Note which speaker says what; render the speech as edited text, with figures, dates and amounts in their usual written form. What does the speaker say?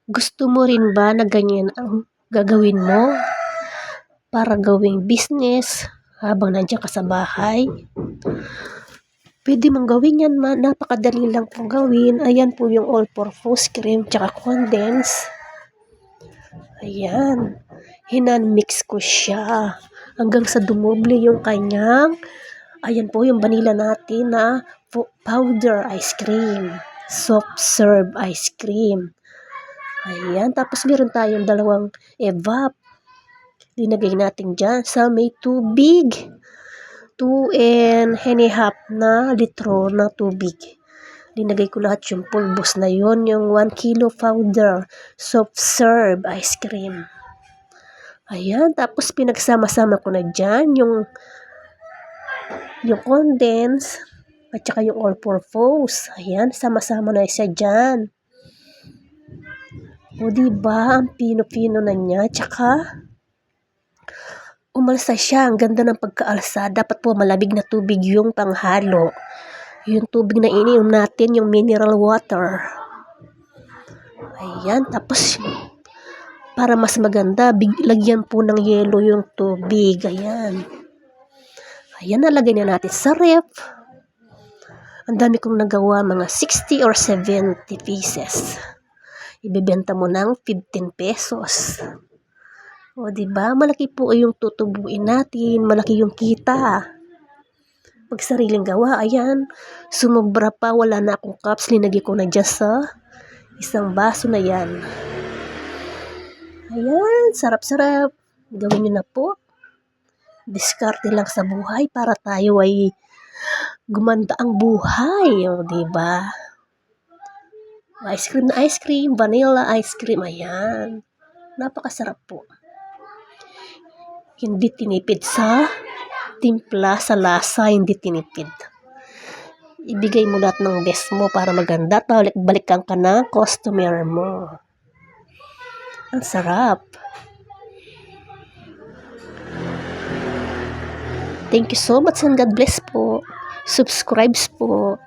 Speaker 1: Gusto mo rin ba na ganyan ang gagawin mo para gawing business habang nandiyan ka sa bahay? Pwede mong gawin yan, napakadali lang pong gawin. Ayan po yung all-purpose cream tsaka condense. Ayan, hinanmix ko siya hanggang sa dumoble yung kanyang, ayan po yung vanilla natin na powder ice cream, soft serve ice cream. Ayan, tapos meron tayong dalawang evap. Linagay natin dyan sa may tubig. 2.5 na litro na tubig. Linagay ko lahat yung pulbos na yon, yung 1 kilo powder soft serve ice cream. Ayan, tapos pinagsama-sama ko na dyan yung condense at saka yung all-purpose. Ayan, sama-sama na siya dyan. O diba, ang pino-pino na niya. Tsaka, umalsa siya. Ang ganda ng pagkaalsa. Dapat po malamig na tubig yung panghalo. Yung tubig na iniinom natin, yung mineral water. Ayan, tapos, para mas maganda, lagyan po ng yelo yung tubig. Ayan. Ayan, nalagay na natin sa ref. Ang dami kong nagawa, mga 60 or 70 pieces. Ibebenta mo ng 15 pesos. O diba, malaki po yung tutubuin natin, malaki yung kita. Pag sariling gawa, ayan, sumobra pa, wala na akong cups, linagay ko na dyan sa isang baso na yan. Ayan, sarap-sarap. Gawin nyo na po. Diskarte lang sa buhay para tayo ay gumanda ang buhay. O diba? Ice cream na ice cream, vanilla ice cream, ayan. Napakasarap po. Hindi tinipid sa timpla, sa lasa, hindi tinipid. Ibigay mo lahat ng best mo para maganda at balik-balikan ka na customer mo. Ang sarap. Thank you so much and God bless po. Subscribe po.